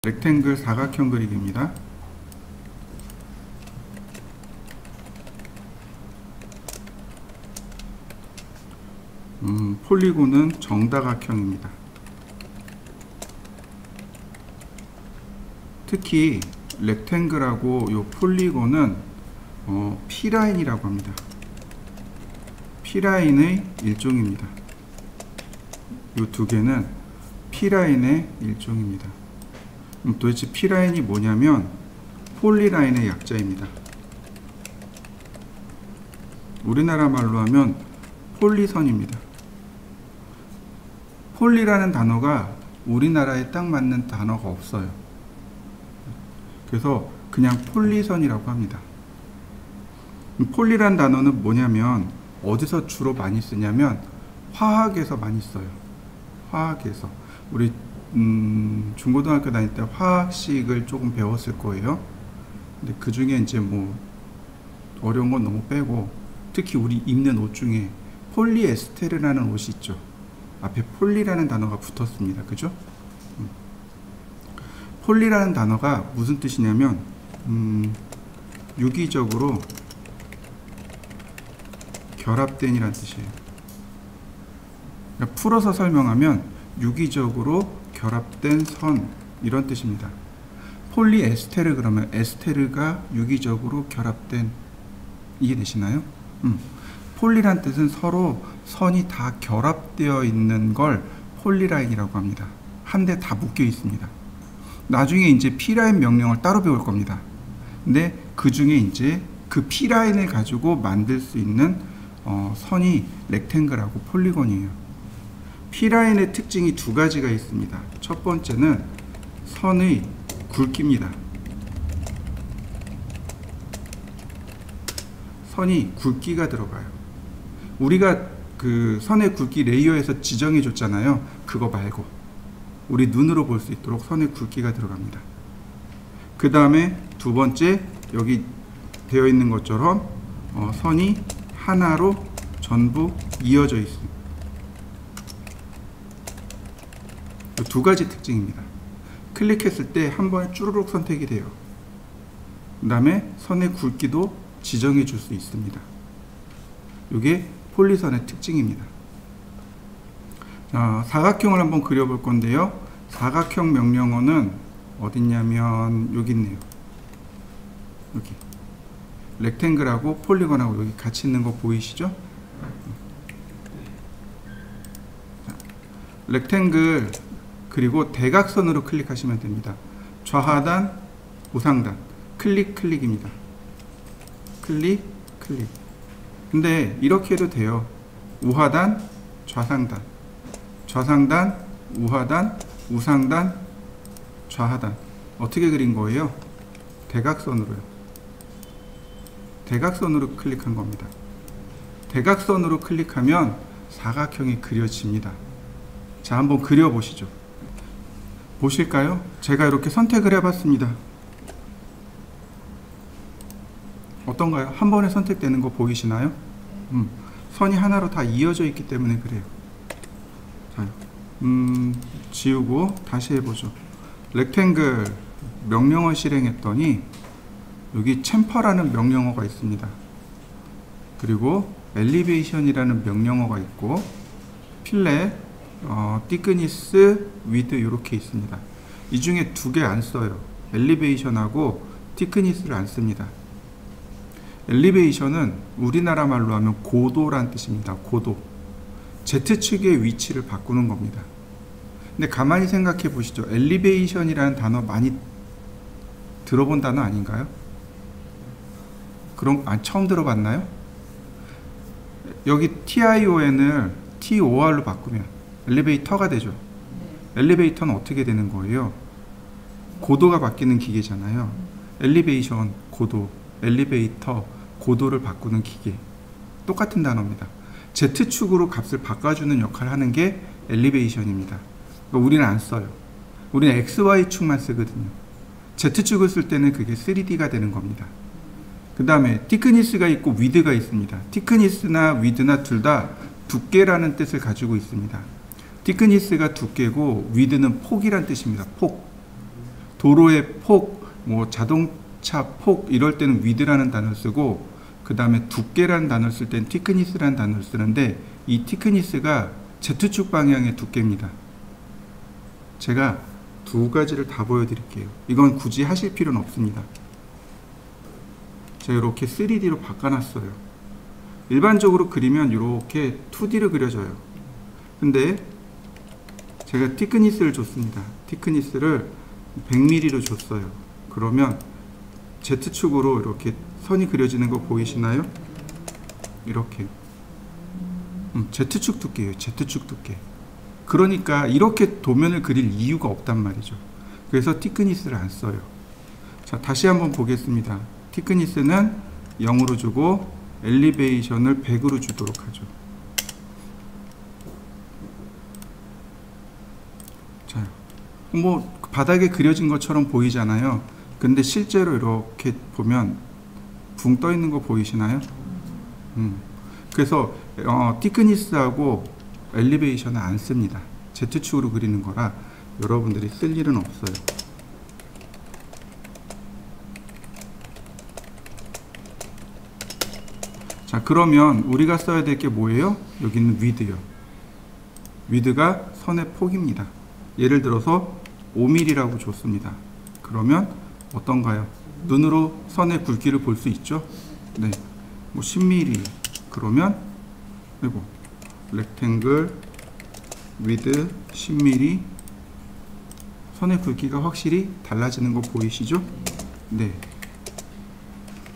렉탱글 사각형 그리기입니다. 폴리곤은 정다각형입니다. 특히 렉탱글하고 요 폴리곤은 P라인이라고 합니다. P라인의 일종입니다. 요 두 개는 P라인의 일종입니다. 도대체 P라인이 뭐냐면 폴리라인의 약자입니다. 우리나라 말로 하면 폴리선입니다. 폴리라는 단어가 우리나라에 딱 맞는 단어가 없어요. 그래서 그냥 폴리선이라고 합니다. 폴리라는 단어는 뭐냐면 어디서 주로 많이 쓰냐면 화학에서 많이 써요. 화학에서. 우리 중고등학교 다닐 때 화학식을 조금 배웠을 거예요. 근데 그 중에 이제 뭐 어려운 건 너무 빼고, 특히 우리 입는 옷 중에 폴리에스테르라는 옷이 있죠. 앞에 폴리라는 단어가 붙었습니다. 그죠? 폴리라는 단어가 무슨 뜻이냐면 유기적으로 결합된이라는 뜻이에요. 그러니까 풀어서 설명하면 유기적으로 결합된 선, 이런 뜻입니다. 폴리에스테르 그러면 에스테르가 유기적으로 결합된, 이해되시나요? 폴리란 뜻은 서로 선이 다 결합되어 있는 걸 폴리라인이라고 합니다. 한데 다 묶여 있습니다. 나중에 이제 P라인 명령을 따로 배울 겁니다. 근데 그 중에 이제 그 P라인을 가지고 만들 수 있는 선이 렉탱글하고 폴리곤이에요. P라인의 특징이 두 가지가 있습니다. 첫 번째는 선의 굵기입니다. 선이 굵기가 들어가요. 우리가 그 선의 굵기 레이어에서 지정해 줬잖아요. 그거 말고 우리 눈으로 볼 수 있도록 선의 굵기가 들어갑니다. 그 다음에 두 번째, 여기 되어 있는 것처럼 선이 하나로 전부 이어져 있습니다. 두 가지 특징입니다. 클릭했을 때 한 번에 쭈루룩 선택이 돼요. 그 다음에 선의 굵기도 지정해 줄 수 있습니다. 이게 폴리선의 특징입니다. 사각형을 한번 그려볼 건데요. 사각형 명령어는 어딨냐면 여기 있네요. 여기 렉탱글하고 폴리곤하고 여기 같이 있는 거 보이시죠? 렉탱글 그리고 대각선으로 클릭하시면 됩니다. 좌하단, 우상단, 클릭입니다. 클릭. 근데 이렇게 해도 돼요. 우하단, 좌상단, 좌상단, 우하단, 우상단, 좌하단. 어떻게 그린 거예요? 대각선으로요. 대각선으로 클릭한 겁니다. 대각선으로 클릭하면 사각형이 그려집니다. 자, 한번 그려보시죠. 보실까요? 제가 이렇게 선택을 해봤습니다. 어떤가요? 한 번에 선택되는 거 보이시나요? 선이 하나로 다 이어져 있기 때문에 그래요. 자, 지우고 다시 해보죠. 렉탱글 명령어 실행했더니 여기 챔퍼라는 명령어가 있습니다. 그리고 엘리베이션이라는 명령어가 있고 필렛, 티크니스, 위드 이렇게 있습니다. 이 중에 두 개 안 써요. 엘리베이션하고 티크니스를 안 씁니다. 엘리베이션은 우리나라 말로 하면 고도란 뜻입니다. 고도. Z축의 위치를 바꾸는 겁니다. 근데 가만히 생각해 보시죠. 엘리베이션이라는 단어 많이 들어본 단어 아닌가요? 처음 들어봤나요? 여기 TION을 TOR로 바꾸면 엘리베이터가 되죠. 엘리베이터는 어떻게 되는 거예요? 고도가 바뀌는 기계잖아요. 엘리베이션, 고도, 엘리베이터, 고도를 바꾸는 기계. 똑같은 단어입니다. Z축으로 값을 바꿔주는 역할을 하는 게 엘리베이션입니다. 그러니까 우리는 안 써요. 우리는 XY축만 쓰거든요. Z축을 쓸 때는 그게 3D가 되는 겁니다. 그 다음에 티크니스가 있고 위드가 있습니다. 티크니스나 위드나 둘 다 두께라는 뜻을 가지고 있습니다. 티크니스가 두께고 위드는 폭이란 뜻입니다. 폭. 도로의 폭, 뭐 자동차 폭 이럴 때는 width라는 단어를 쓰고, 그 다음에 두께라는 단어를 쓸 때는 thickness라는 단어를 쓰는데, 이 thickness가 Z축 방향의 두께입니다. 제가 두 가지를 다 보여드릴게요. 이건 굳이 하실 필요는 없습니다. 제가 이렇게 3D로 바꿔놨어요. 일반적으로 그리면 이렇게 2D로 그려져요. 근데 제가 thickness를 줬습니다. thickness를 100mm로 줬어요. 그러면 Z축으로 이렇게 선이 그려지는 거 보이시나요? 이렇게 Z축 두께예요. Z축 두께. 그러니까 이렇게 도면을 그릴 이유가 없단 말이죠. 그래서 thickness를 안 써요. 자, 다시 한번 보겠습니다. thickness는 0으로 주고 엘리베이션을 100으로 주도록 하죠. 자, 뭐 바닥에 그려진 것처럼 보이잖아요. 근데 실제로 이렇게 보면 붕 떠 있는 거 보이시나요? 그래서 thickness하고 엘리베이션은 안 씁니다. Z축으로 그리는 거라 여러분들이 쓸 일은 없어요. 자, 그러면 우리가 써야 될 게 뭐예요? 여기는 width요. width가 선의 폭입니다. 예를 들어서 5mm라고 줬습니다. 그러면 어떤가요? 눈으로 선의 굵기를 볼 수 있죠? 네, 뭐 10mm. 그러면 그리고 rectangle width 10mm. 선의 굵기가 확실히 달라지는 거 보이시죠? 네.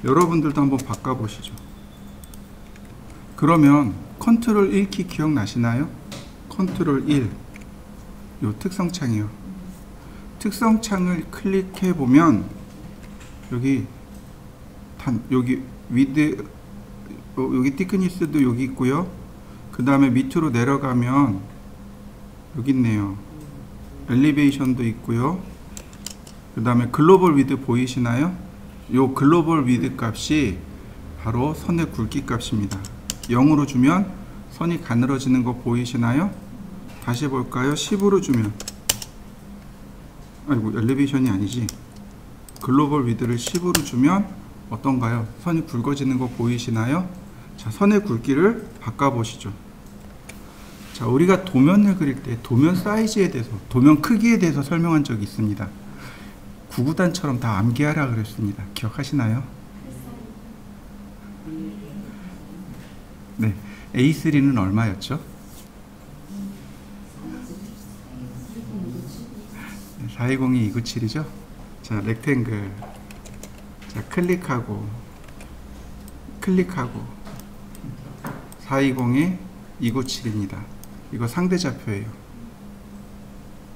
여러분들도 한번 바꿔보시죠. 그러면 컨트롤 1키 기억나시나요? 컨트롤 1. 요 특성창이요. 특성창을 클릭해 보면 여기 width, 여기 thickness도 여기 있고요. 그 다음에 밑으로 내려가면 여기 있네요. 엘리베이션도 있고요. 그 다음에 글로벌 위드 보이시나요? 요 글로벌 위드 값이 바로 선의 굵기 값입니다. 0으로 주면 선이 가늘어지는 거 보이시나요? 다시 볼까요? 10으로 주면, 아이고, 엘리베이션이 아니지. 글로벌 위드를 10으로 주면 어떤가요? 선이 굵어지는 거 보이시나요? 자, 선의 굵기를 바꿔보시죠. 자, 우리가 도면을 그릴 때 도면 사이즈에 대해서, 도면 크기에 대해서 설명한 적이 있습니다. 구구단처럼 다 암기하라 그랬습니다. 기억하시나요? 네, A3는 얼마였죠? 420이 297이죠? 자, 렉탱글. 자, 클릭하고 420에 297입니다. 이거 상대좌표예요.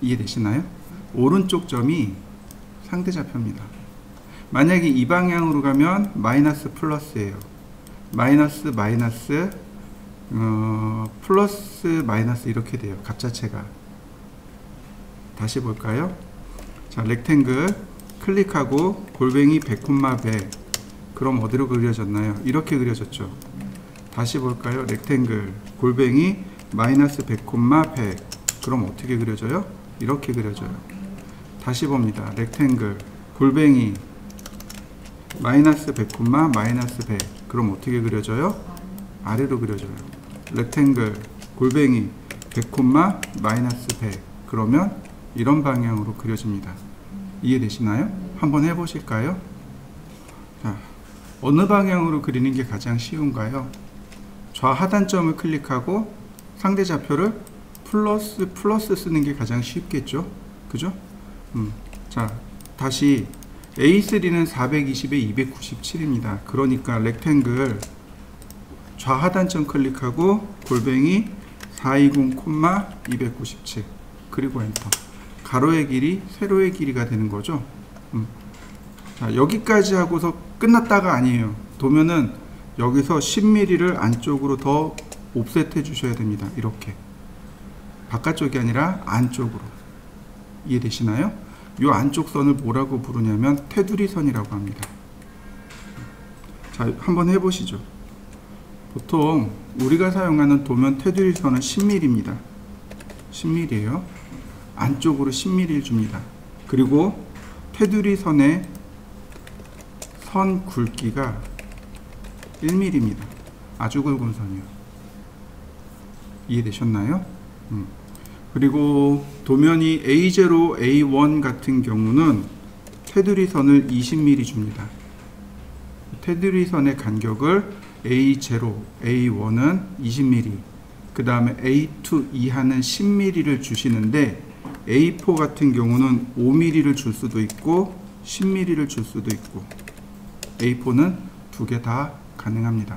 이해되시나요? 오른쪽 점이 상대좌표입니다. 만약에 이 방향으로 가면 마이너스 플러스예요. 마이너스 플러스 마이너스 이렇게 돼요. 값 자체가. 다시 볼까요? 자, 렉탱글 클릭하고 골뱅이 100,100. 그럼 어디로 그려졌나요? 이렇게 그려졌죠. 다시 볼까요? 렉탱글 골뱅이 마이너스 100,100. 그럼 어떻게 그려져요? 이렇게 그려져요. 다시 봅니다. 렉탱글 골뱅이 마이너스 100, 마이너스 100. 그럼 어떻게 그려져요? 아래로 그려져요. 렉탱글 골뱅이 100, 마이너스 100. 그러면 이런 방향으로 그려집니다. 이해되시나요? 한번 해보실까요? 자, 어느 방향으로 그리는 게 가장 쉬운가요? 좌하단점을 클릭하고 상대좌표를 플러스 쓰는 게 가장 쉽겠죠? 그죠? 자, 다시 A3는 420에 297입니다. 그러니까 렉탱글 좌하단점 클릭하고 골뱅이 420, 297 그리고 엔터. 가로의 길이 세로의 길이가 되는 거죠. 자, 여기까지 하고서 끝났다가 아니에요. 도면은 여기서 10mm를 안쪽으로 더 옵셋 해 주셔야 됩니다. 이렇게 바깥쪽이 아니라 안쪽으로. 이해되시나요? 이 안쪽 선을 뭐라고 부르냐면 테두리 선이라고 합니다. 자, 한번 해보시죠. 보통 우리가 사용하는 도면 테두리 선은 10mm입니다. 10mm예요. 안쪽으로 10mm를 줍니다. 그리고 테두리 선의 선 굵기가 1mm입니다. 아주 굵은 선이요. 이해되셨나요? 그리고 도면이 A0, A1 같은 경우는 테두리 선을 20mm 줍니다. 테두리 선의 간격을 A0, A1은 20mm, 그 다음에 A2 이하는 10mm를 주시는데 A4 같은 경우는 5mm를 줄 수도 있고 10mm를 줄 수도 있고 A4는 두 개 다 가능합니다.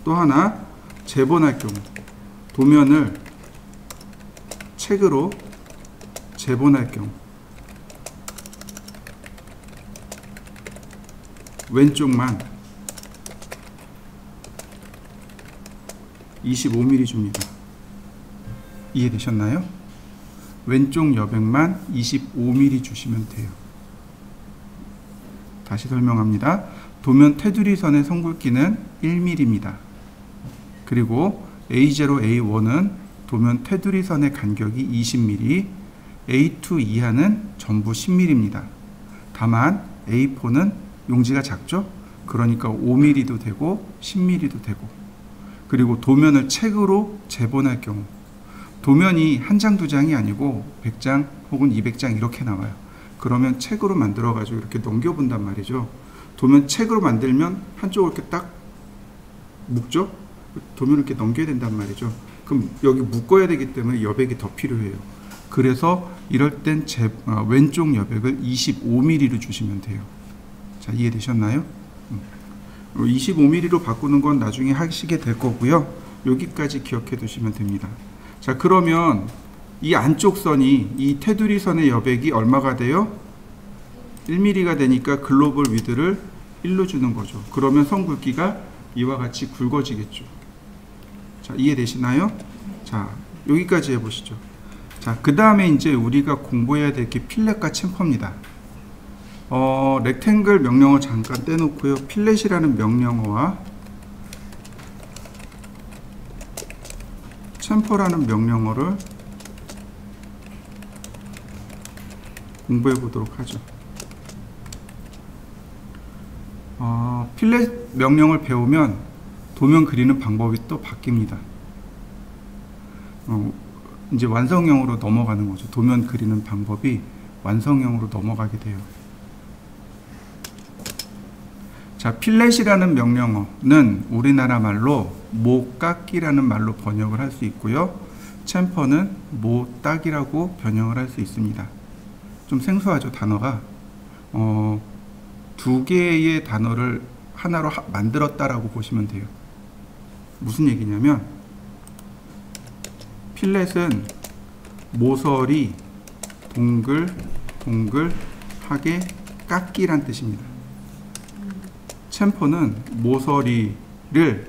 또 하나 재본할 경우 도면을 책으로 재본할 경우 왼쪽만 25mm 줍니다. 이해되셨나요? 왼쪽 여백만 25mm 주시면 돼요. 다시 설명합니다. 도면 테두리 선의 선 굵기는 1mm입니다. 그리고 A0, A1은 도면 테두리 선의 간격이 20mm, A2 이하는 전부 10mm입니다. 다만 A4는 용지가 작죠? 그러니까 5mm도 되고 10mm도 되고, 그리고 도면을 책으로 재본할 경우 도면이 한 장, 두 장이 아니고 100장 혹은 200장 이렇게 나와요. 그러면 책으로 만들어 가지고 이렇게 넘겨 본단 말이죠. 도면 책으로 만들면 한쪽을 이렇게 딱 묶죠? 도면을 이렇게 넘겨야 된단 말이죠. 그럼 여기 묶어야 되기 때문에 여백이 더 필요해요. 그래서 이럴 땐 왼쪽 여백을 25mm로 주시면 돼요. 자, 이해되셨나요? 25mm로 바꾸는 건 나중에 하시게 될 거고요. 여기까지 기억해 두시면 됩니다. 자, 그러면 이 안쪽 선이 이 테두리 선의 여백이 얼마가 돼요? 1mm가 되니까 글로벌 위드를 1로 주는 거죠. 그러면 선 굵기가 이와 같이 굵어지겠죠. 자, 이해되시나요? 자, 여기까지 해보시죠. 자, 그 다음에 이제 우리가 공부해야 될 게 필렛과 챔퍼입니다. 렉탱글 명령어 잠깐 떼놓고요. 필렛이라는 명령어와 챔퍼라는 명령어를 공부해 보도록 하죠. 필렛 명령을 배우면 도면 그리는 방법이 또 바뀝니다. 이제 완성형으로 넘어가는 거죠. 도면 그리는 방법이 완성형으로 넘어가게 돼요. 자, 필렛이라는 명령어는 우리나라 말로 모깎기라는 말로 번역을 할 수 있고요. 챔퍼는 모따기라고 변형을 할 수 있습니다. 좀 생소하죠, 단어가. 두 개의 단어를 하나로 만들었다라고 보시면 돼요. 무슨 얘기냐면 필렛은 모서리 동글동글하게 깎기란 뜻입니다. 챔퍼는 모서리를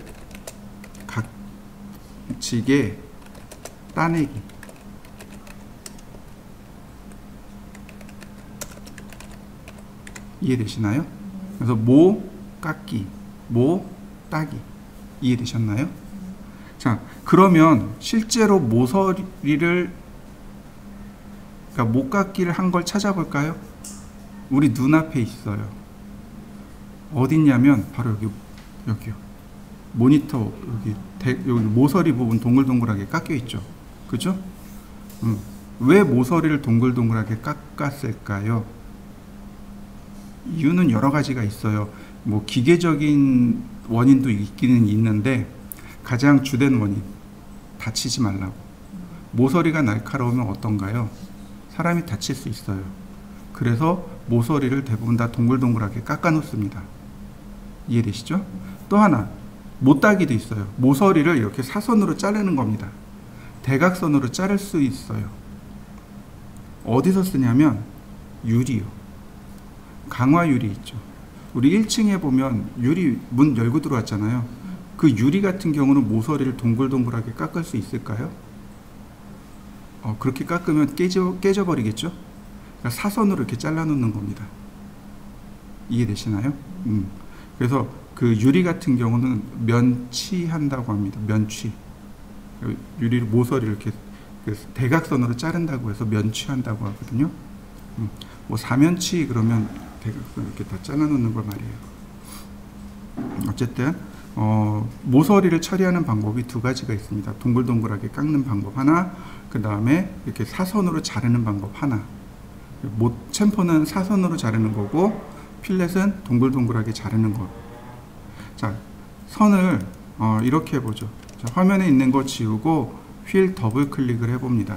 각지게 따내기. 이해되시나요? 그래서 모 깎기, 모 따기. 이해되셨나요? 자, 그러면 실제로 모서리를, 그러니까 모 깎기를 한 걸 찾아볼까요? 우리 눈앞에 있어요. 어딨냐면 바로 여기요. 모니터 여기 모서리 부분 동글동글하게 깎여 있죠. 그죠? 왜 모서리를 동글동글하게 깎았을까요? 이유는 여러 가지가 있어요. 뭐 기계적인 원인도 있기는 있는데 가장 주된 원인, 다치지 말라고. 모서리가 날카로우면 어떤가요? 사람이 다칠 수 있어요. 그래서 모서리를 대부분 다 동글동글하게 깎아 놓습니다. 이해되시죠? 또 하나, 못따기도 있어요. 모서리를 이렇게 사선으로 자르는 겁니다. 대각선으로 자를 수 있어요. 어디서 쓰냐면 유리요. 강화 유리 있죠. 우리 1층에 보면 유리 문 열고 들어왔잖아요. 그 유리 같은 경우는 모서리를 동글동글하게 깎을 수 있을까요? 그렇게 깎으면 깨져버리겠죠? 그러니까 사선으로 이렇게 잘라놓는 겁니다. 이해되시나요? 그래서 그 유리 같은 경우는 면치한다고 합니다. 면치. 유리를 모서리를 이렇게 대각선으로 자른다고 해서 면치한다고 하거든요. 뭐 사면치 그러면 대각선 이렇게 다 잘라놓는 걸 말이에요. 어쨌든 모서리를 처리하는 방법이 두 가지가 있습니다. 동글동글하게 깎는 방법 하나, 그 다음에 이렇게 사선으로 자르는 방법 하나. 챔퍼는 사선으로 자르는 거고 필렛은 동글동글하게 자르는 거. 자, 선을 이렇게 해보죠. 자, 화면에 있는 거 지우고 휠 더블 클릭을 해봅니다.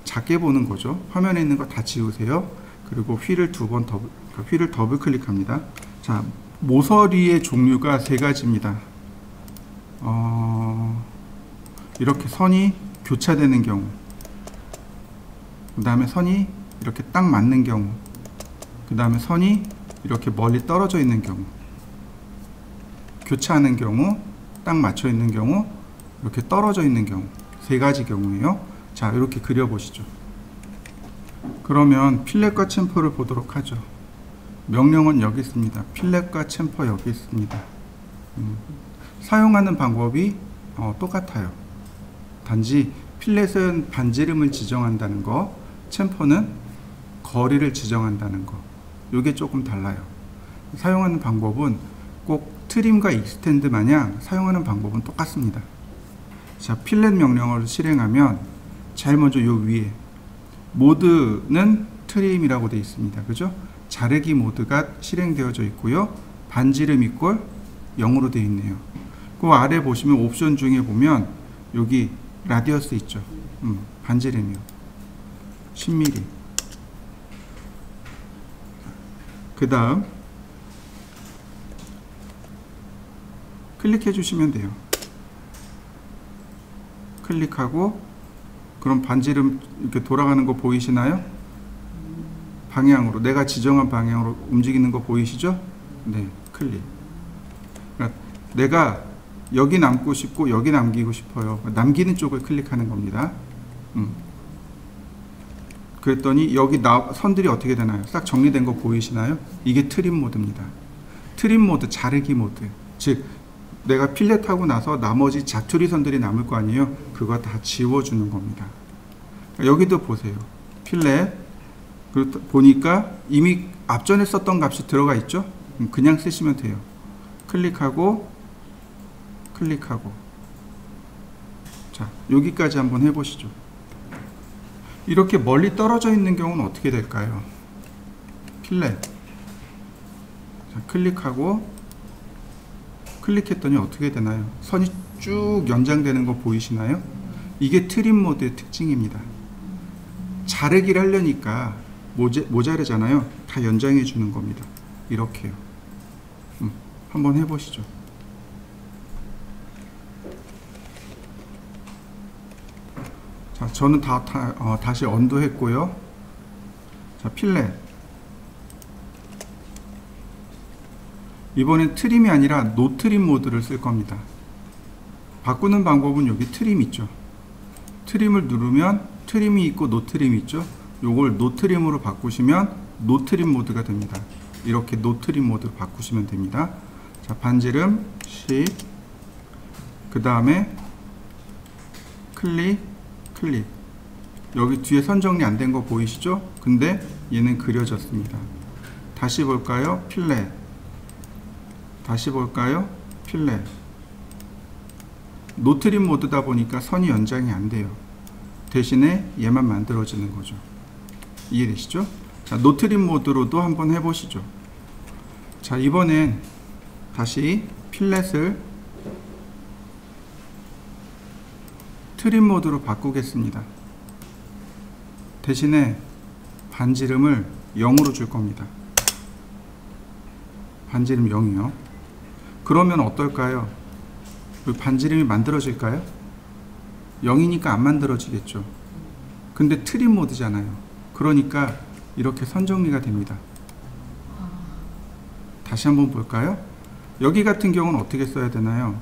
작게 보는 거죠. 화면에 있는 거 다 지우세요. 그리고 휠을 휠을 더블 클릭합니다. 자, 모서리의 종류가 세 가지입니다. 이렇게 선이 교차되는 경우, 그 다음에 선이 이렇게 딱 맞는 경우, 그 다음에 선이 이렇게 멀리 떨어져 있는 경우, 교차하는 경우, 딱 맞춰 있는 경우, 이렇게 떨어져 있는 경우, 세 가지 경우예요. 자, 이렇게 그려보시죠. 그러면 필렛과 챔퍼를 보도록 하죠. 명령은 여기 있습니다. 필렛과 챔퍼 여기 있습니다. 사용하는 방법이 똑같아요. 단지 필렛은 반지름을 지정한다는 거, 챔퍼는 거리를 지정한다는 거. 이게 조금 달라요. 사용하는 방법은 꼭 트림과 익스텐드 마냥 사용하는 방법은 똑같습니다. 자, 필렛 명령어를 실행하면 제일 먼저 요 위에 모드는 트림이라고 되어 있습니다. 그죠? 자르기 모드가 실행되어져 있고요. 반지름 이꼴 0으로 되어 있네요. 그 아래 보시면 옵션 중에 보면 여기 라디어스 있죠. 반지름이요. 10mm. 그 다음 클릭해 주시면 돼요. 클릭하고 그럼 반지름 이렇게 돌아가는 거 보이시나요? 방향으로, 내가 지정한 방향으로 움직이는 거 보이시죠? 네, 클릭. 그러니까 내가 여기 남고 싶고 여기 남기고 싶어요. 남기는 쪽을 클릭하는 겁니다. 그랬더니 여기 선들이 어떻게 되나요? 싹 정리된 거 보이시나요? 이게 트림 모드입니다. 트림 모드, 자르기 모드. 즉 내가 필렛하고 나서 나머지 자투리 선들이 남을 거 아니에요? 그거 다 지워주는 겁니다. 여기도 보세요. 필렛 보니까 이미 앞전에 썼던 값이 들어가 있죠? 그냥 쓰시면 돼요. 클릭하고 클릭하고. 자, 여기까지 한번 해보시죠. 이렇게 멀리 떨어져 있는 경우는 어떻게 될까요? 필렛. 자, 클릭하고 클릭했더니 어떻게 되나요? 선이 쭉 연장되는 거 보이시나요? 이게 트림 모드의 특징입니다. 자르기를 하려니까 모자르잖아요. 다 연장해 주는 겁니다. 이렇게요. 한번 해보시죠. 자, 저는 다시 언도 했고요. 자, 필렛. 이번엔 트림이 아니라 노 트림 모드를 쓸 겁니다. 바꾸는 방법은 여기 트림 있죠. 트림을 누르면 트림이 있고 노 트림이 있죠. 요걸 노 트림으로 바꾸시면 노 트림 모드가 됩니다. 이렇게 노 트림 모드로 바꾸시면 됩니다. 자, 반지름 10. 그 다음에 클릭. 여기 뒤에 선 정리 안 된 거 보이시죠? 근데 얘는 그려졌습니다. 다시 볼까요? 필렛. 다시 볼까요? 필렛. 노트림 모드다 보니까 선이 연장이 안 돼요. 대신에 얘만 만들어지는 거죠. 이해되시죠? 자, 노트림 모드로도 한번 해보시죠. 자, 이번엔 다시 필렛을 트림 모드로 바꾸겠습니다. 대신에 반지름을 0으로 줄 겁니다. 반지름 0이요. 그러면 어떨까요? 반지름이 만들어질까요? 0이니까 안 만들어지겠죠. 근데 트림 모드잖아요. 그러니까 이렇게 선 정리가 됩니다. 다시 한번 볼까요? 여기 같은 경우는 어떻게 써야 되나요?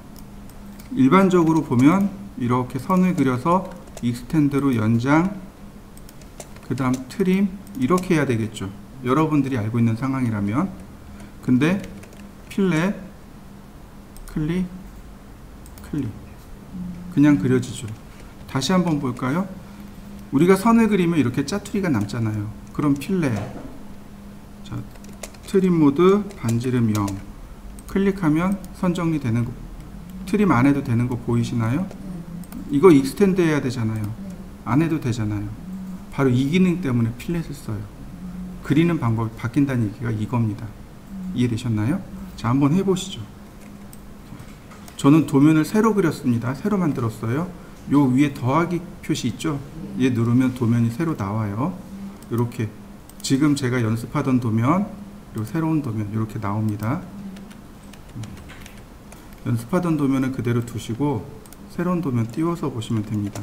일반적으로 보면 이렇게 선을 그려서 익스텐드로 연장, 그 다음 트림, 이렇게 해야 되겠죠. 여러분들이 알고 있는 상황이라면. 근데 필렛, 클릭, 그냥 그려지죠. 다시 한번 볼까요? 우리가 선을 그리면 이렇게 짜투리가 남잖아요. 그럼 필렛, 트림 모드 반지름 0 클릭하면 선 정리되는 거, 트림 안 해도 되는 거 보이시나요? 이거 익스텐드 해야 되잖아요. 안 해도 되잖아요. 바로 이 기능 때문에 필렛을 써요. 그리는 방법이 바뀐다는 얘기가 이겁니다. 이해되셨나요? 자, 한번 해보시죠. 저는 도면을 새로 그렸습니다. 새로 만들었어요. 요 위에 더하기 표시 있죠? 얘 누르면 도면이 새로 나와요. 이렇게 지금 제가 연습하던 도면, 그리고 새로운 도면 이렇게 나옵니다. 연습하던 도면은 그대로 두시고 새로운 도면 띄워서 보시면 됩니다.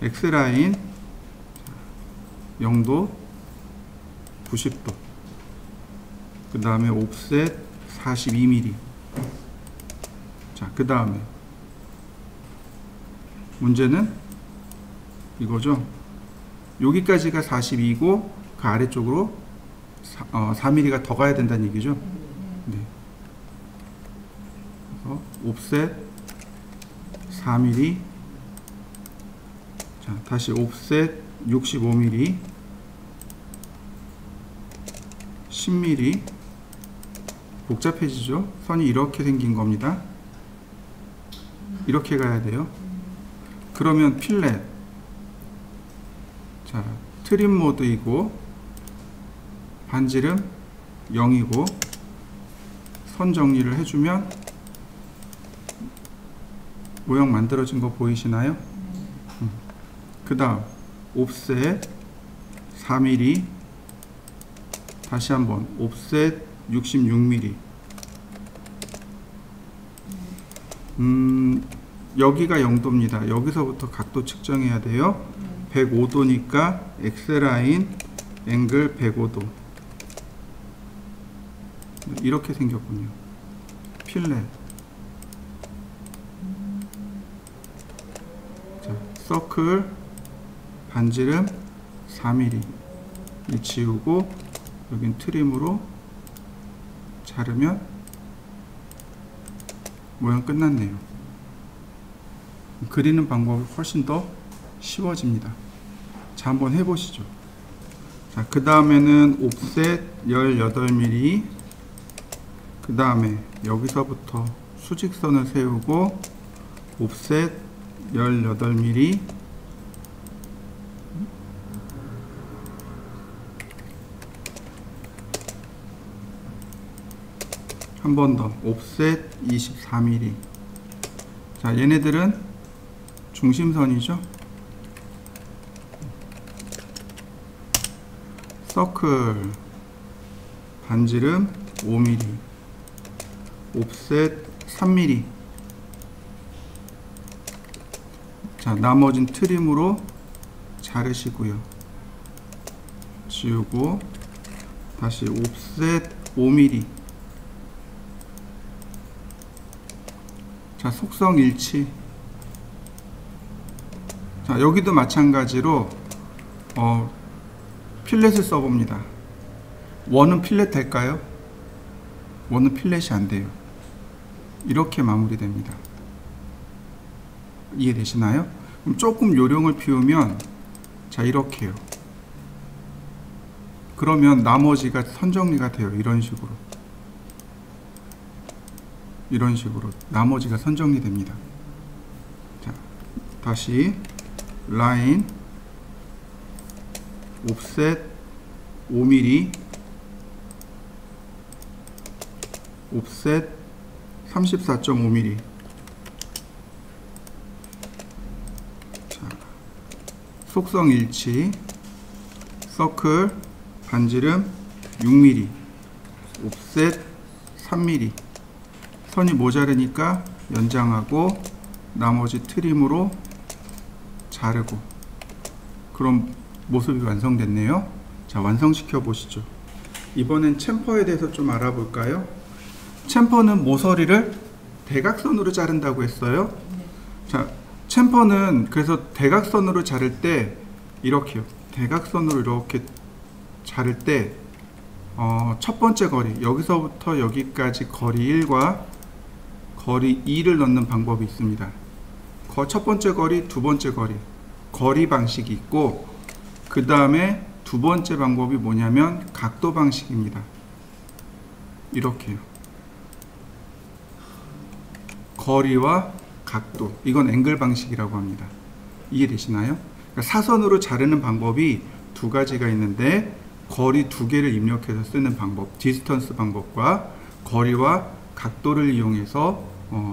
X라인 0도 90도, 그 다음에 옵셋 42mm. 자, 그 다음에 문제는 이거죠. 여기까지가 42고 그 아래쪽으로 4mm가 더 가야 된다는 얘기죠. 네. 그래서 옵셋 4mm. 자, 다시 옵셋 65mm, 10mm. 복잡해지죠. 선이 이렇게 생긴 겁니다. 이렇게 가야 돼요. 그러면 필렛, 자, 트림 모드이고 반지름 0이고 선 정리를 해주면 모형 만들어진 거 보이시나요? 그 다음 옵셋 4mm, 다시 한번 옵셋 66mm. 여기가 0도입니다. 여기서부터 각도 측정해야 돼요. 105도니까 X라인 앵글 105도. 이렇게 생겼군요. 필렛. 자, 서클 반지름 4mm 이 지우고 여긴 트림으로 자르면 모양 끝났네요. 그리는 방법이 훨씬 더 쉬워집니다. 자, 한번 해보시죠. 자, 그 다음에는 옵셋 18mm, 그 다음에 여기서부터 수직선을 세우고 옵셋 18mm, 한 번 더 옵셋 24mm. 자, 얘네들은 중심선이죠. 서클 반지름 5mm, 옵셋 3mm. 자, 나머진 트림으로 자르시고요. 지우고 다시 옵셋 5mm. 자, 속성 일치. 자, 여기도 마찬가지로 필렛을 써봅니다. 원은 필렛 될까요? 원은 필렛이 안 돼요. 이렇게 마무리됩니다. 이해되시나요? 그럼 조금 요령을 피우면, 자, 이렇게요. 그러면 나머지가 선정리가 돼요. 이런 식으로. 이런 식으로 나머지가 선정리 됩니다. 자, 다시 라인 옵셋 5mm, 옵셋 34.5mm. 자, 속성 일치, 서클 반지름 6mm, 옵셋 3mm. 선이 모자르니까 연장하고 나머지 트림으로 자르고. 그럼 모습이 완성됐네요. 자, 완성시켜 보시죠. 이번엔 챔퍼에 대해서 좀 알아볼까요? 챔퍼는 모서리를 대각선으로 자른다고 했어요. 자, 챔퍼는 그래서 대각선으로 자를 때 이렇게요. 대각선으로 이렇게 자를 때 첫 번째 거리, 여기서부터 여기까지 거리 1과 거리 2를 넣는 방법이 있습니다. 첫 번째 거리, 두 번째 거리, 거리 방식이 있고, 그 다음에 두 번째 방법이 뭐냐면 각도 방식입니다. 이렇게요. 거리와 각도, 이건 앵글 방식이라고 합니다. 이해되시나요? 그러니까 사선으로 자르는 방법이 두 가지가 있는데, 거리 두 개를 입력해서 쓰는 방법, 디스턴스 방법과 거리와 각도를 이용해서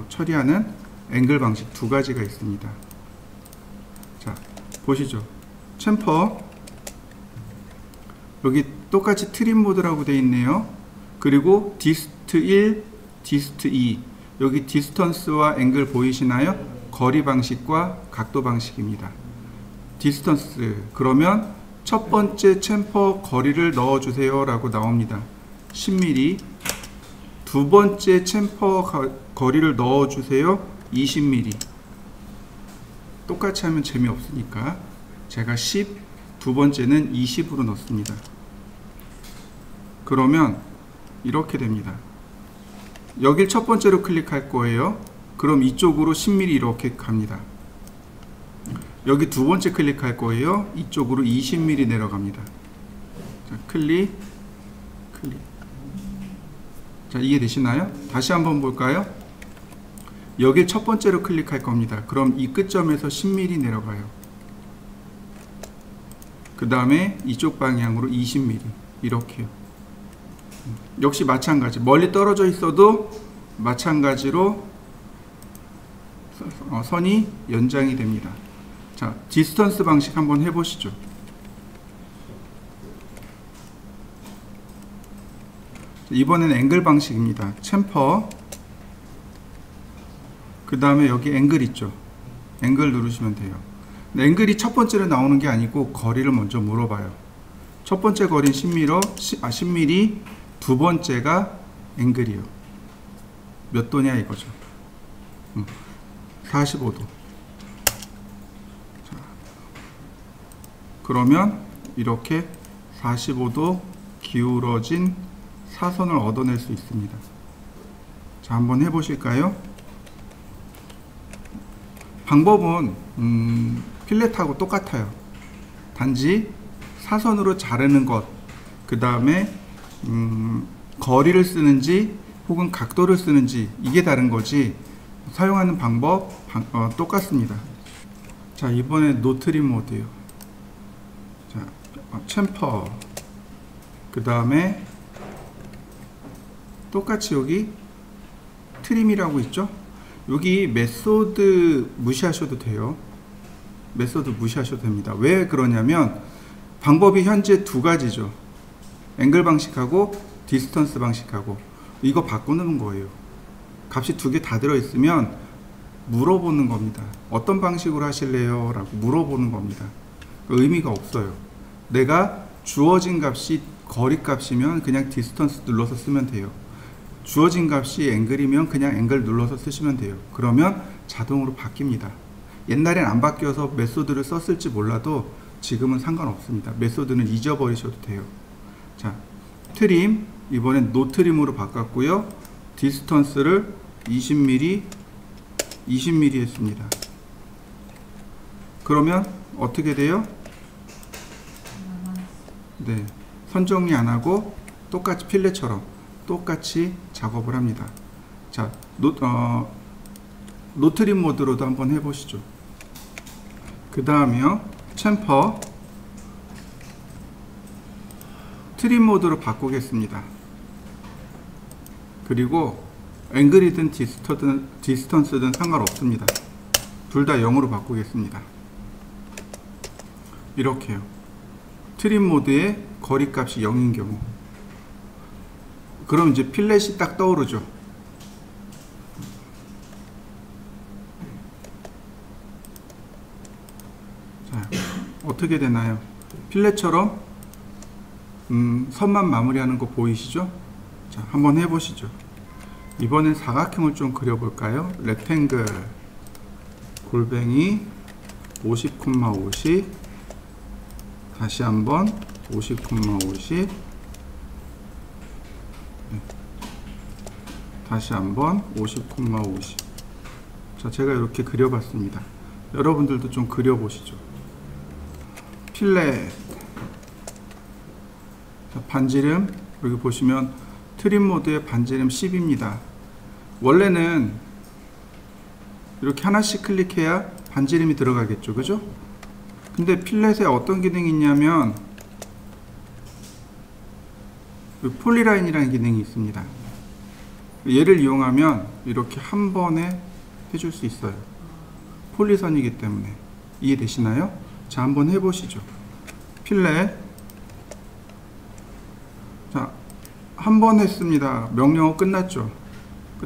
처리하는 앵글 방식 두 가지가 있습니다. 자, 보시죠. 챔퍼, 여기 똑같이 트림 모드라고 되어 있네요. 그리고 디스트 1, 디스트 2, 여기 디스턴스와 앵글 보이시나요? 거리 방식과 각도 방식입니다. 디스턴스, 그러면 첫 번째 챔퍼 거리를 넣어주세요 라고 나옵니다. 10mm. 두 번째 챔퍼 거리를 넣어주세요. 20mm. 똑같이 하면 재미없으니까 제가 10, 두 번째는 20으로 넣습니다. 그러면 이렇게 됩니다. 여길 첫 번째로 클릭할 거예요. 그럼 이쪽으로 10mm 이렇게 갑니다. 여기 두 번째 클릭할 거예요. 이쪽으로 20mm 내려갑니다. 자, 클릭. 자, 이해되시나요? 다시 한번 볼까요? 여길 첫 번째로 클릭할 겁니다. 그럼 이 끝점에서 10mm 내려가요. 그 다음에 이쪽 방향으로 20mm 이렇게요. 역시 마찬가지, 멀리 떨어져 있어도 마찬가지로 선이 연장이 됩니다. 자, 디스턴스 방식 한번 해보시죠. 이번엔 앵글 방식입니다. 챔퍼, 그 다음에 여기 앵글 있죠. 앵글 누르시면 돼요. 앵글이 첫 번째로 나오는 게 아니고 거리를 먼저 물어봐요. 첫 번째 거리는 10mm, 두 번째가 앵글이요. 몇 도냐 이거죠. 45도. 자, 그러면 이렇게 45도 기울어진 사선을 얻어낼 수 있습니다. 자, 한번 해보실까요? 방법은 필렛하고 똑같아요. 단지 사선으로 자르는 것, 그 다음에 거리를 쓰는지 혹은 각도를 쓰는지 이게 다른 거지, 사용하는 방법 똑같습니다. 자, 이번에 노트림 모드요. 자, 챔퍼, 그 다음에 똑같이 여기 트림이라고 있죠. 여기 메소드 무시하셔도 돼요. 메소드 무시하셔도 됩니다. 왜 그러냐면 방법이 현재 두 가지죠. 앵글 방식하고 디스턴스 방식하고 이거 바꾸는 거예요. 값이 두 개 다 들어있으면 물어보는 겁니다. 어떤 방식으로 하실래요? 라고 물어보는 겁니다. 의미가 없어요. 내가 주어진 값이 거리 값이면 그냥 디스턴스 눌러서 쓰면 돼요. 주어진 값이 앵글이면 그냥 앵글 눌러서 쓰시면 돼요. 그러면 자동으로 바뀝니다. 옛날엔 안 바뀌어서 메소드를 썼을지 몰라도 지금은 상관없습니다. 메소드는 잊어버리셔도 돼요. 자, 트림, 이번엔 노트림으로 바꿨고요. 디스턴스를 20mm 했습니다. 그러면 어떻게 돼요? 네, 선정리 안 하고 똑같이 필렛처럼 똑같이 작업을 합니다. 자, 노트림 모드로도 한번 해보시죠. 그 다음에요, 챔퍼, 트림 모드로 바꾸겠습니다. 그리고 앵글이든 디스턴스든 상관없습니다. 둘 다 0으로 바꾸겠습니다. 이렇게요. 트림 모드의 거리 값이 0인 경우, 그럼 이제 필렛이 딱 떠오르죠. 자, 어떻게 되나요? 필렛처럼 선만 마무리하는 거 보이시죠? 자, 한번 해보시죠. 이번엔 사각형을 좀 그려볼까요? 렉탱글 골뱅이 50,50 다시 한번 50,50 다시 한번 50,50. 자, 제가 이렇게 그려봤습니다. 여러분들도 좀 그려보시죠. 필렛. 자, 반지름 여기 보시면 트림 모드의 반지름 10입니다. 원래는 이렇게 하나씩 클릭해야 반지름이 들어가겠죠, 그죠? 근데 필렛에 어떤 기능이 있냐면 폴리라인이라는 기능이 있습니다. 얘를 이용하면 이렇게 한 번에 해줄 수 있어요. 폴리선이기 때문에. 이해되시나요? 자, 한번 해보시죠. 필렛. 자, 한 번 했습니다. 명령어 끝났죠.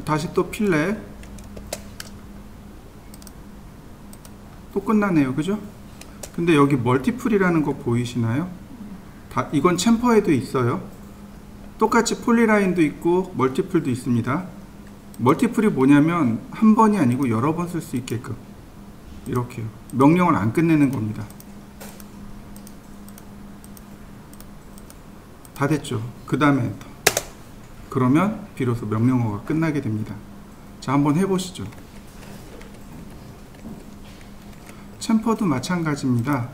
다시 또 필렛. 또 끝나네요, 그죠? 근데 여기 멀티플이라는 거 보이시나요? 이건 챔퍼에도 있어요. 똑같이 폴리라인도 있고 멀티플도 있습니다. 멀티플이 뭐냐면 한 번이 아니고 여러 번 쓸 수 있게끔 이렇게요. 명령을 안 끝내는 겁니다. 다 됐죠? 그 다음에 엔터. 그러면 비로소 명령어가 끝나게 됩니다. 자, 한번 해보시죠. 챔퍼도 마찬가지입니다.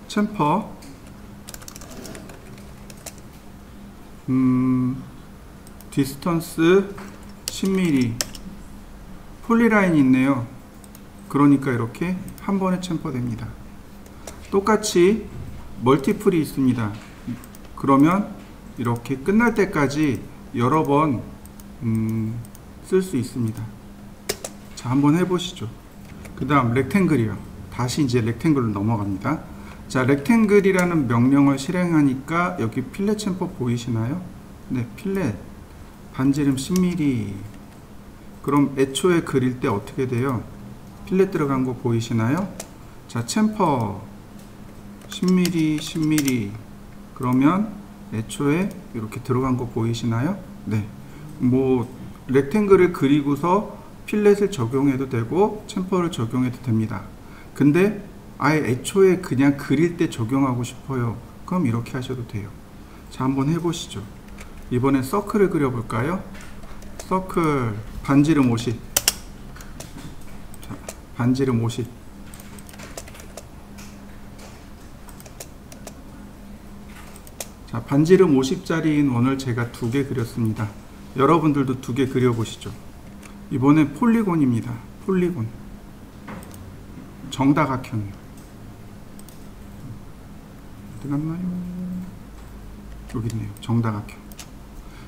챔퍼 디스턴스 10mm 폴리라인이 있네요. 그러니까 이렇게 한 번에 챔퍼됩니다. 똑같이 멀티플이 있습니다. 그러면 이렇게 끝날 때까지 여러 번 쓸 수 있습니다. 자, 한번 해보시죠. 그 다음 렉탱글이요. 다시 이제 렉탱글로 넘어갑니다. 자, 렉탱글이라는 명령을 실행하니까 여기 필렛 챔퍼 보이시나요? 네, 필렛 반지름 10mm. 그럼 애초에 그릴 때 어떻게 돼요? 필렛 들어간 거 보이시나요? 자, 챔퍼 10mm 10mm. 그러면 애초에 이렇게 들어간 거 보이시나요? 네, 뭐 렉탱글을 그리고서 필렛을 적용해도 되고 챔퍼를 적용해도 됩니다. 근데 아예 애초에 그냥 그릴 때 적용하고 싶어요. 그럼 이렇게 하셔도 돼요. 자, 한번 해보시죠. 이번엔 서클을 그려볼까요? 서클 반지름 50. 자, 반지름 50. 자, 반지름 50짜리인 원을 제가 2개 그렸습니다. 여러분들도 2개 그려보시죠. 이번엔 폴리곤입니다. 폴리곤. 정다각형이요. 어디 갔나요? 여기 있네요. 정다각형.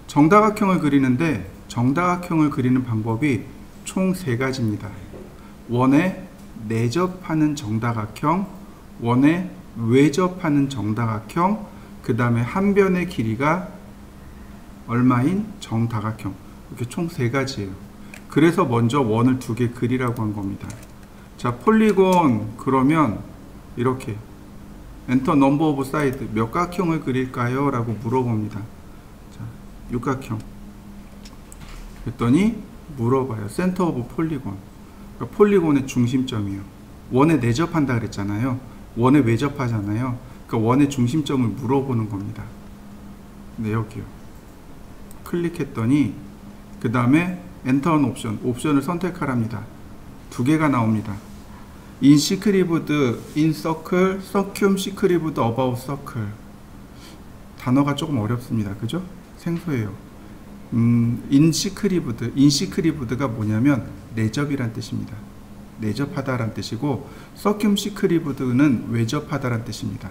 정다각형을 그리는데 정다각형을 그리는 방법이 총 3가지입니다. 원에 내접하는 정다각형, 원에 외접하는 정다각형, 그 다음에 한 변의 길이가 얼마인 정다각형. 이렇게 총 3가지예요. 그래서 먼저 원을 2개 그리라고 한 겁니다. 자, 폴리곤 그러면 이렇게 엔터 넘버 오브 사이드 몇 각형을 그릴까요? 라고 물어봅니다. 자, 육각형. 그랬더니 물어봐요. 센터 오브 폴리곤. 그러니까 폴리곤의 중심점이요. 원에 내접한다 그랬잖아요. 원에 외접하잖아요. 그러니까 원의 중심점을 물어보는 겁니다. 네, 여기요. 클릭했더니 그 다음에 엔터 옵션, 옵션을 선택하랍니다. 2개가 나옵니다. 인시크리브드, 인서클, 서큐움 시크리브드, 어바웃 서클. 단어가 조금 어렵습니다. 그죠? 생소해요. 인시크리브드, 인시크리브드가 뭐냐면 내접이란 뜻입니다. 내접하다란 뜻이고, 서큐움 시크리브드는 외접하다란 뜻입니다.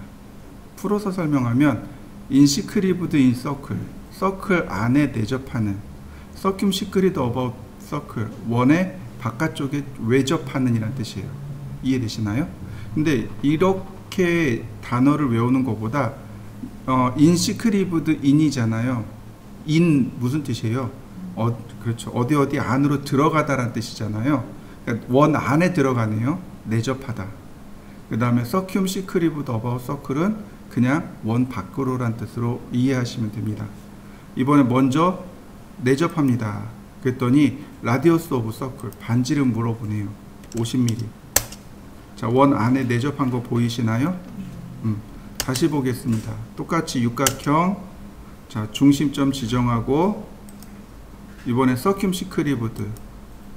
풀어서 설명하면 인시크리브드 인 서클, 서클 안에 내접하는, 서큐움 시크리브드 어바웃 서클, 원의 바깥쪽에 외접하는 이란 뜻이에요. 이해되시나요? 근데 이렇게 단어를 외우는 것보다 인시크리브드 인이잖아요. 인 무슨 뜻이에요? 그렇죠. 어디 안으로 들어가다란 뜻이잖아요. 그러니까 원 안에 들어가네요. 내접하다. 그 다음에 서큐움 시크리브드 어바웃 서클은 그냥 원 밖으로란 뜻으로 이해하시면 됩니다. 이번에 먼저 내접합니다. 그랬더니 라디어스 오브 서클 반지름 물어보네요. 50mm. 자, 원 안에 내접한 거 보이시나요? 다시 보겠습니다. 똑같이 육각형. 자, 중심점 지정하고 이번에 서큐움 시크리브드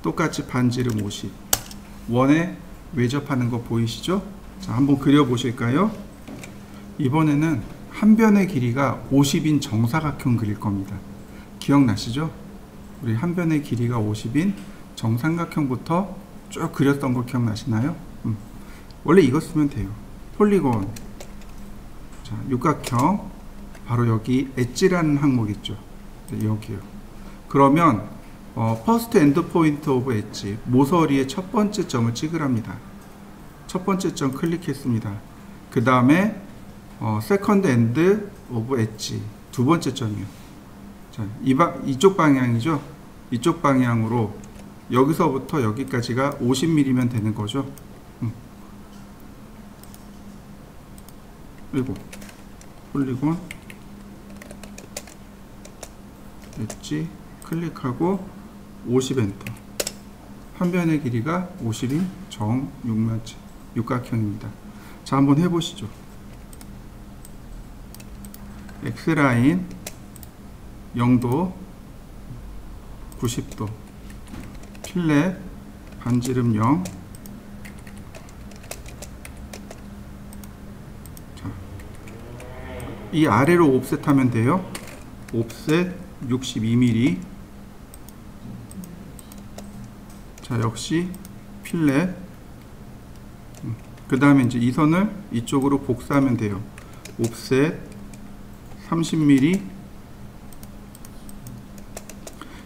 똑같이 반지름 50. 원에 외접하는 거 보이시죠? 자, 한번 그려 보실까요? 이번에는 한 변의 길이가 50인 정사각형 그릴 겁니다. 기억나시죠? 우리 한 변의 길이가 50인 정삼각형부터 쭉 그렸던 거 기억나시나요? 원래 이거 쓰면 돼요. 폴리곤. 자, 육각형. 바로 여기 엣지라는 항목 있죠. 네, 여기요. 그러면 first end point of 엣지, 모서리의 첫 번째 점을 찍으랍니다. 첫 번째 점 클릭했습니다. 그 다음에 second end of 엣지, 두 번째 점이요. 자, 이쪽 방향이죠. 이쪽 방향으로 여기서부터 여기까지가 50mm면 되는 거죠. 그리고 폴리곤 엣지 클릭하고 50 엔터. 한 변의 길이가 50인 정육면체 육각형입니다. 자, 한번 해보시죠. X라인 0도 90도 필렛 반지름 0. 자, 이 아래로 옵셋 하면 돼요. 옵셋 62mm. 자, 역시 필렛. 그 다음에 이제 이 선을 이쪽으로 복사하면 돼요. 옵셋 30mm.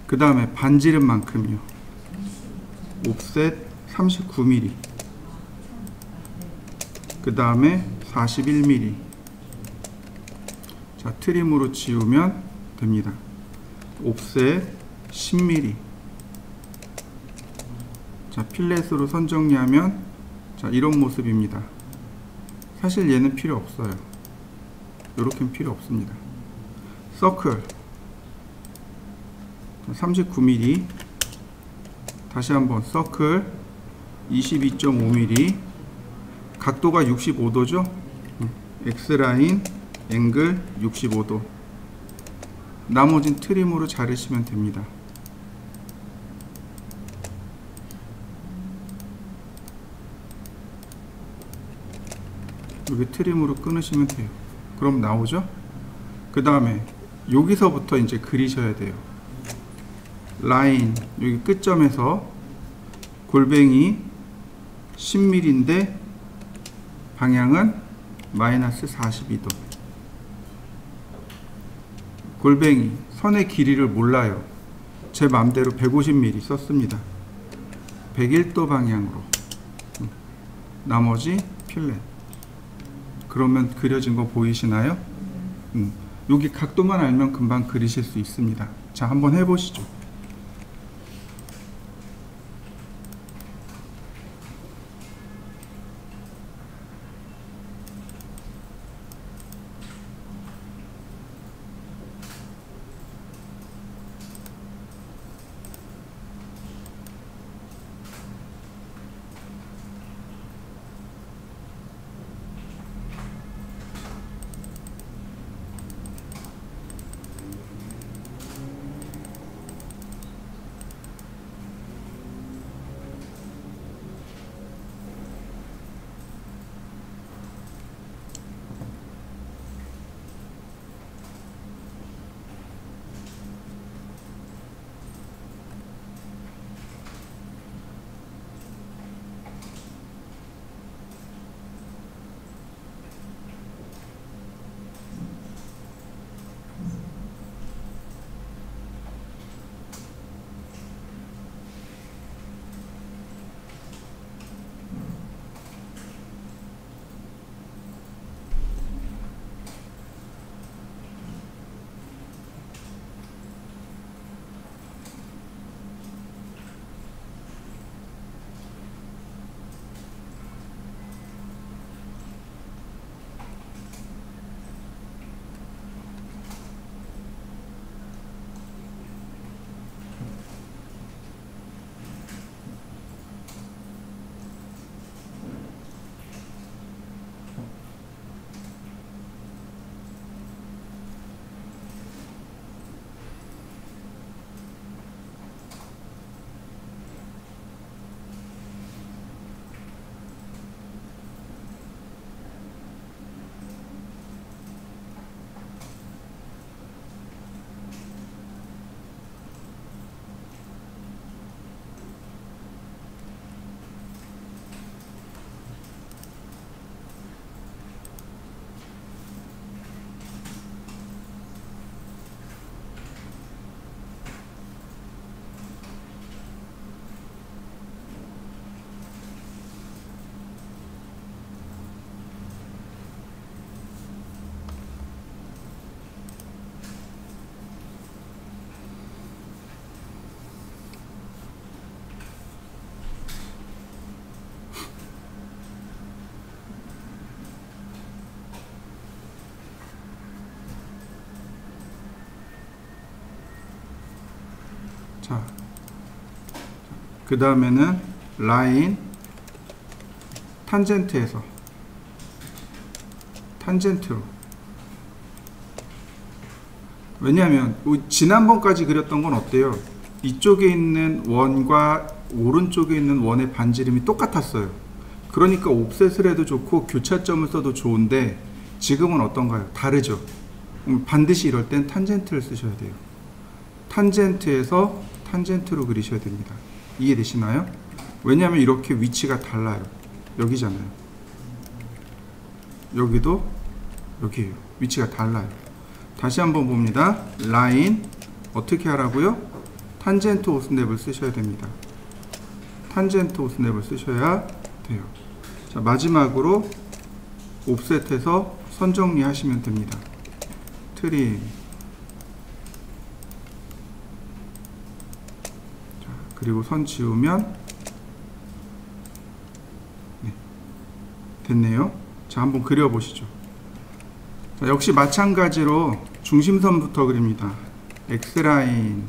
그 다음에 반지름만큼이요. 옵셋 39mm. 그 다음에 41mm. 자, 트림으로 지우면 됩니다. 옵셋 10mm. 자, 필렛으로 선 정리하면 자, 이런 모습입니다. 사실 얘는 필요 없어요. 요렇게는 필요 없습니다. 서클 39mm. 다시 한번 서클 22.5mm. 각도가 65도죠. X라인 앵글 65도. 나머진 트림으로 자르시면 됩니다. 여기 트림으로 끊으시면 돼요. 그럼 나오죠? 그 다음에 여기서부터 이제 그리셔야 돼요. 라인 여기 끝점에서 골뱅이 10mm인데 방향은 마이너스 42도. 골뱅이 선의 길이를 몰라요. 제 맘대로 150mm 썼습니다. 101도 방향으로. 나머지 필렛. 그러면 그려진 거 보이시나요? 여기 각도만 알면 금방 그리실 수 있습니다. 자, 한번 해보시죠. 자, 그 다음에는 라인 탄젠트에서 탄젠트로. 왜냐하면 지난번까지 그렸던 건 어때요? 이쪽에 있는 원과 오른쪽에 있는 원의 반지름이 똑같았어요. 그러니까 옵셋을 해도 좋고 교차점을 써도 좋은데 지금은 어떤가요? 다르죠. 반드시 이럴 땐 탄젠트를 쓰셔야 돼요. 탄젠트에서 탄젠트로 그리셔야 됩니다. 이해되시나요? 왜냐하면 이렇게 위치가 달라요. 여기잖아요. 여기도 여기에요. 위치가 달라요. 다시 한번 봅니다. 라인 어떻게 하라고요? 탄젠트 오스냅을 쓰셔야 됩니다. 탄젠트 오스냅을 쓰셔야 돼요. 자, 마지막으로 옵셋해서 선 정리하시면 됩니다. 트림. 자, 그리고 선 지우면 네, 됐네요. 자, 한번 그려보시죠. 자, 역시 마찬가지로 중심선부터 그립니다. X라인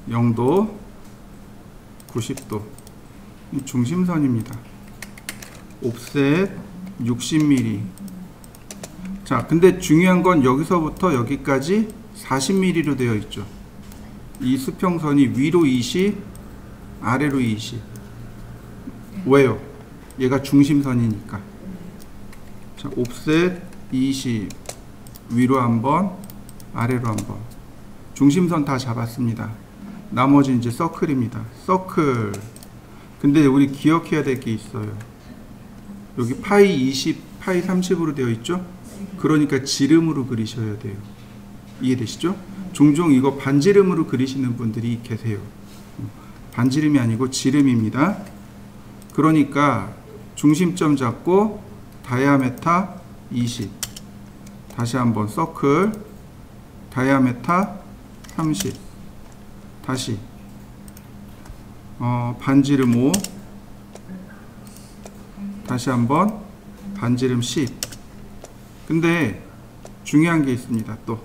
0도 90도 중심선입니다. 옵셋 60mm. 자, 근데 중요한 건 여기서부터 여기까지 40mm로 되어 있죠. 이 수평선이 위로 20, 아래로 20. 왜요? 얘가 중심선이니까. 자, 옵셋 20, 위로 한번, 아래로 한번. 중심선 다 잡았습니다. 나머지 이제 서클입니다. 서클. 근데 우리 기억해야 될 게 있어요. 여기 파이 20, 파이 30으로 되어 있죠? 그러니까 지름으로 그리셔야 돼요. 이해되시죠? 종종 이거 반지름으로 그리시는 분들이 계세요. 반지름이 아니고 지름입니다. 그러니까 중심점 잡고 다이아메타 20. 다시 한번 서클 다이아메타 30. 다시 반지름 5. 다시 한번 반지름 10. 근데 중요한 게 있습니다. 또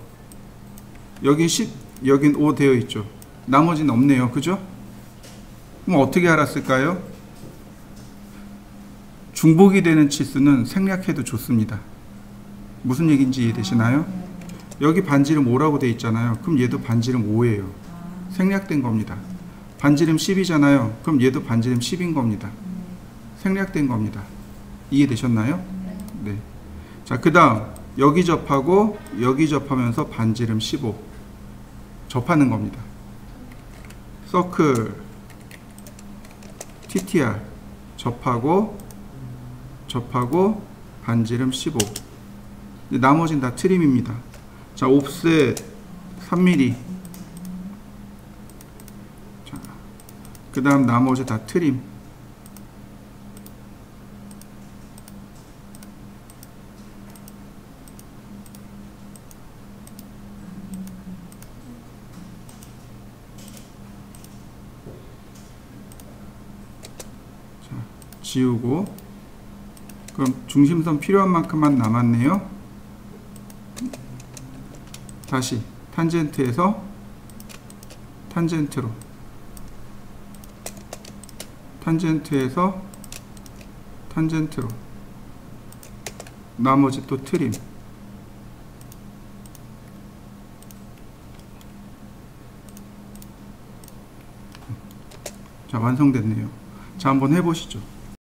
여긴 10, 여긴 5 되어 있죠. 나머지는 없네요. 그죠? 그럼 어떻게 알았을까요? 중복이 되는 치수는 생략해도 좋습니다. 무슨 얘기인지 이해되시나요? 여기 반지름 5라고 되어 있잖아요. 그럼 얘도 반지름 5예요. 생략된 겁니다. 반지름 10이잖아요. 그럼 얘도 반지름 10인 겁니다. 생략된 겁니다. 이해되셨나요? 네. 자, 그 다음 여기 접하고 여기 접하면서 반지름 15 접하는 겁니다. 서클 TTR 접하고 반지름 15. 나머지는 다 트림입니다. 자, 옵셋 3mm. 자, 그 다음 나머지 다 트림. 자, 지우고. 그럼 중심선 필요한 만큼만 남았네요. 다시 탄젠트에서 탄젠트로, 탄젠트에서 탄젠트로, 나머지 또 트림. 자, 완성됐네요. 자, 한번 해보시죠.